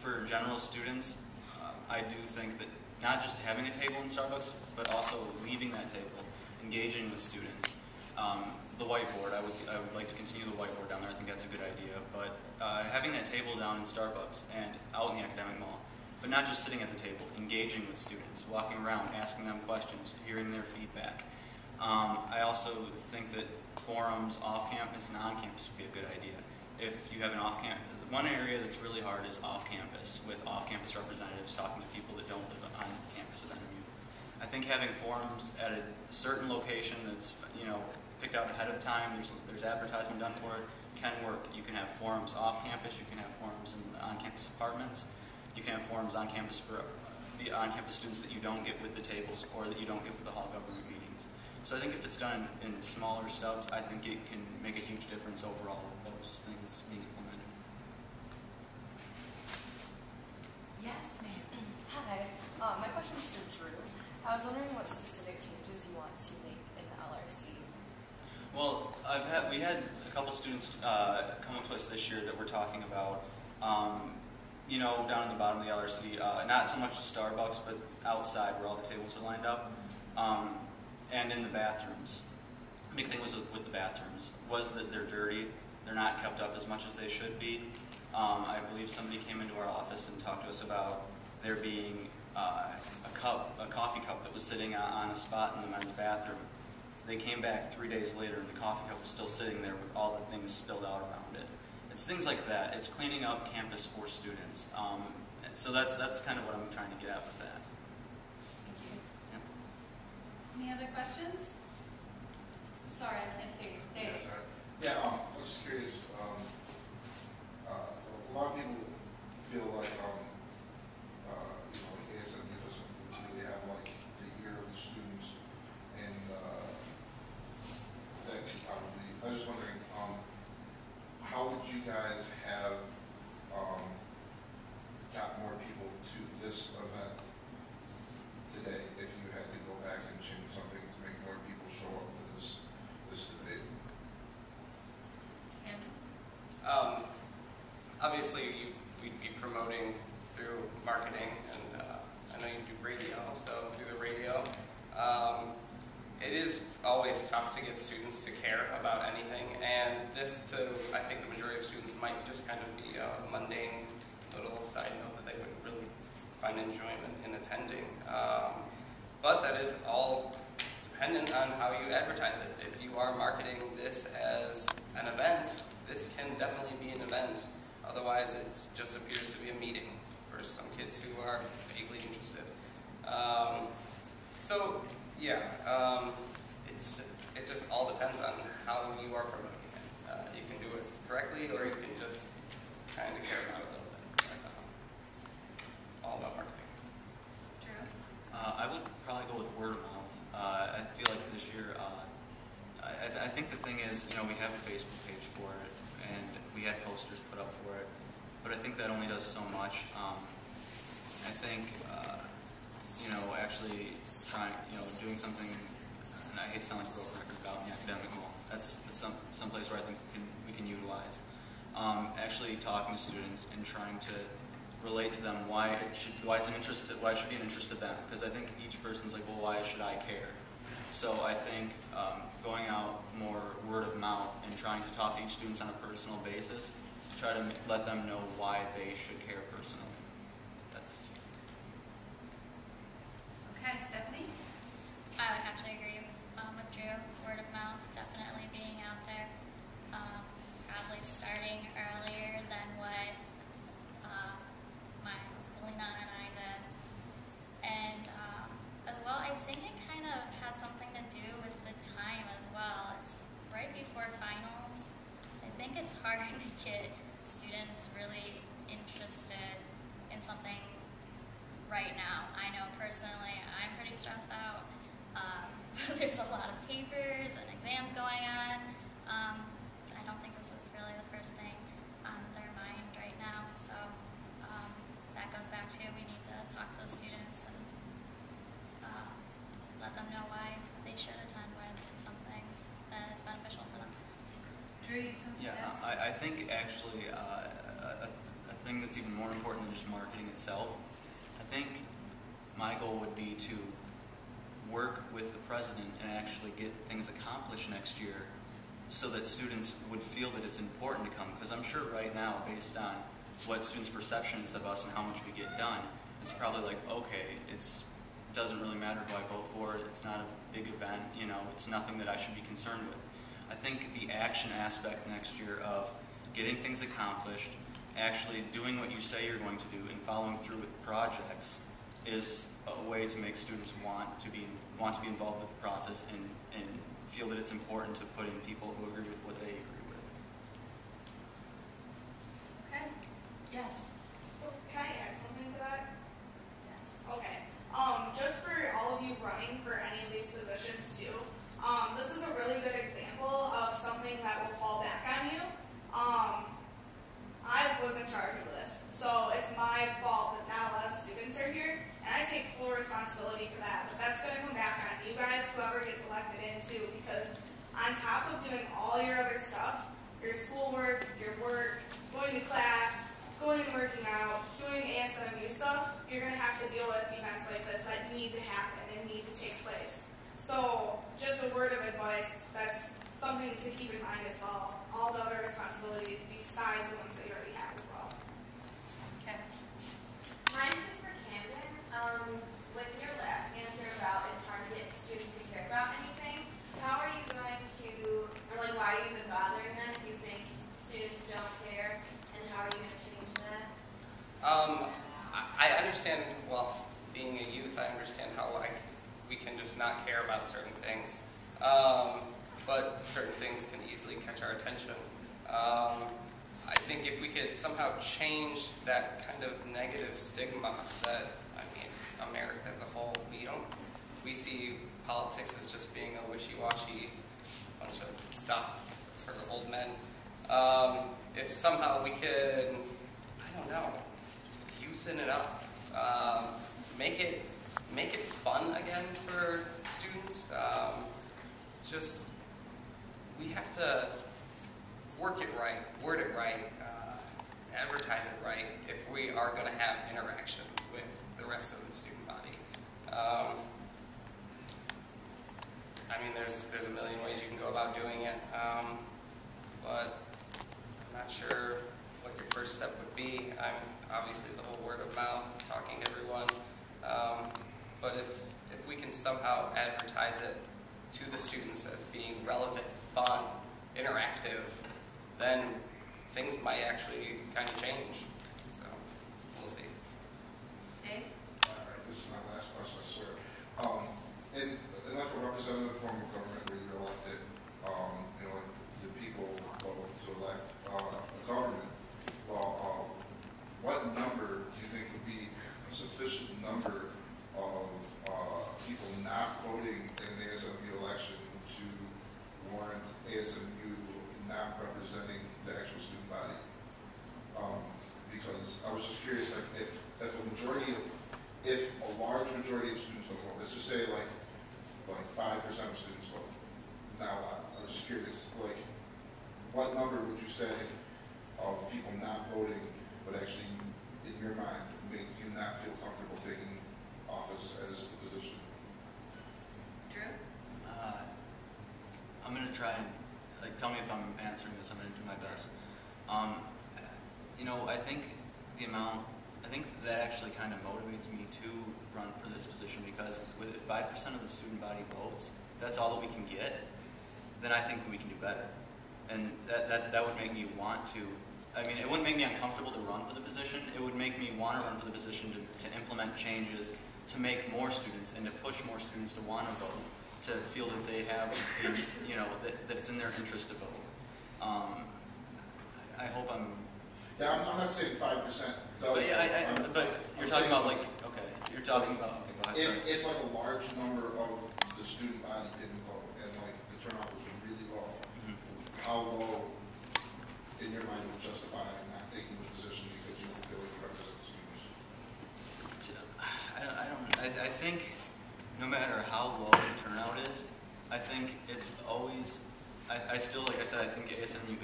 for general students, I do think that not just having a table in Starbucks, but also leaving that table, engaging with students. The whiteboard, I would like to continue the whiteboard down there. I think that's a good idea. But having that table down in Starbucks and out in the academic mall, but not just sitting at the table, engaging with students, walking around, asking them questions, hearing their feedback. I also think that forums off-campus and on-campus would be a good idea. If you have an off-campus, one area that's really hard is off-campus, with off-campus representatives talking to people that don't live on campus at NMU. I think having forums at a certain location that's, picked out ahead of time, there's advertisement done for it, can work. You can have forums off-campus, you can have forums in on-campus apartments, you can have forums on campus for the on-campus students that you don't get with the tables or that you don't get with the hall government meetings. So I think if it's done in smaller stubs, I think it can make a huge difference overall with those things being implemented. Yes, ma'am. Hi. My question's for Drew. I was wondering what specific changes you want to make in the LRC. Well, we had a couple students come up to us this year that we're talking about, down in the bottom of the LRC, not so much Starbucks, but outside where all the tables are lined up, and in the bathrooms. The big thing was with the bathrooms was that they're dirty, they're not kept up as much as they should be. I believe somebody came into our office and talked to us about there being a coffee cup that was sitting on a spot in the men's bathroom. They came back 3 days later and the coffee cup was still sitting there with all the things spilled out around it. It's things like that. It's cleaning up campus for students. So that's kind of what I'm trying to get at with that. Thank you. Yeah. Any other questions? Sorry, I can't see you. Dave. Yeah, sorry. Yeah, I was just curious. A lot of people feel like, ASMU doesn't really have like the ear of the students, and that could probably. I was just wondering, how would you guys have got more people to this event today if you had to go back and change something to make more people show up to this debate? Obviously, we'd be promoting through marketing, and I know you do radio, so through the radio. It is always tough to get students to care about anything, and this, I think the majority of students might just kind of be a mundane little side note that they wouldn't really find enjoyment in attending. But that is all dependent on how you advertise it. If you are marketing this as an event, this can definitely be an event. Otherwise, it just appears to be a meeting for some kids who are vaguely interested. It just all depends on how you are promoting it. You can do it correctly, or you can just kind of care about it a little bit. All about marketing. Drew? I would probably go with word of mouth. I feel like this year, I think the thing is, we have a Facebook page for it, and we had posters put up for it, but I think that only does so much. I think, actually trying, doing something, and I hate to sound like a broken record about the academic mall. That's some place where I think we can utilize. Actually talking to students and trying to relate to them why it should be an interest to them, because I think each person's like, well, why should I care? So I think going out more word of mouth and trying to talk to each student on a personal basis to try to let them know why they should care personally. That's. Okay, Stephanie? I would actually agree with Drew. Word of mouth, definitely being out there. Probably starting earlier than what my Lena and I did. And as well, I think it kind of has something to do with the time as well. It's right before finals. I think it's hard to get students really interested in something right now. I know personally I'm pretty stressed out. There's a lot of papers and exams going on. I don't think this is really the first thing on their mind right now. So that goes back to we need to talk to students and let them know why they should attend when this is something that is beneficial for them. Drew, you something? Yeah, I think actually a thing that's even more important than just marketing itself. I think my goal would be to work with the president and actually get things accomplished next year so that students would feel that it's important to come. Because I'm sure right now, based on what students' perception is of us and how much we get done, it's probably like, okay, it doesn't really matter who I vote for, it's not a big event, you know, it's nothing that I should be concerned with. I think the action aspect next year of getting things accomplished, actually doing what you say you're going to do, and following through with projects is a way to make students want to be involved with the process and feel that it's important to put in people who agree with what they agree with. Okay. Yes. Can I add something to that? Yes. Okay. Just for all of you running for any of these positions too, this is a really good example of something that will fall back on you. I was in charge of this, so it's my fault that not a lot of students are here, and I take full responsibility for that. But that's going to come back on you guys, whoever gets elected in too, because on top of doing all your other stuff, your schoolwork, your work, going to class, going and working out, doing ASMU stuff, you're going to have to deal with events like this that need to happen and need to take place. So just a word of advice, that's something to keep in mind as well. All the other responsibilities besides the ones that you already have as well. Okay. Mine is for Camden. With your last answer about it's hard to get students to care about anything, how are you going to, or like why are you even bothering them if you think students don't care, and how are you going to change that? I understand, well, being a youth, I understand how we can just not care about certain things. But certain things can easily catch our attention. I think if we could somehow change that kind of negative stigma that, I mean, America as a whole, we see politics as just being a wishy-washy bunch of stuff for old men. If somehow we could, I don't know, youthen it up, make it fun again for students. We have to work it right, word it right, advertise it right if we are going to have interactions with the rest of the student body. I mean, there's a million ways you can go about doing it, but I'm not sure what your first step would be. Obviously the whole word of mouth, talking to everyone, but if we can somehow advertise it to the students as being relevant, fun, interactive, then things might actually kind of change. So, we'll see. Dave? All right, this is my last question, I swear. In like a representative form of government where you're elected, you know, the people vote to elect a government, well, what number do you think would be a sufficient number of people not voting in an ASMU election to warrant ASMU not representing the actual student body? Because I was just curious, like, if a large majority of students don't vote, let's just say like 5% of students vote, not a lot. I was just curious, like, what number would you say of people not voting would actually, in your mind, make you not feel comfortable taking office as the position? Drew? I'm going to try and, tell me if I'm answering this, I'm going to do my best. You know, I think that actually kind of motivates me to run for this position, because if 5% of the student body votes, if that's all that we can get, then I think that we can do better. And that would make me want to, I mean, it wouldn't make me uncomfortable to run for the position, it would make me want to run for the position to implement changes, to make more students and to push more students to want to vote, to feel that they have, you know, that it's in their interest to vote. I hope I'm... Yeah, I'm not saying 5%. But you're talking about okay, you're talking about, okay, go ahead, sorry. If like a large number of the student body didn't vote and like the turnout was really low, how low in your mind would justify not taking the position because you don't feel like you represent the students? I think no matter how low the turnout is, I think it's always, I still, like I said, I think ASMU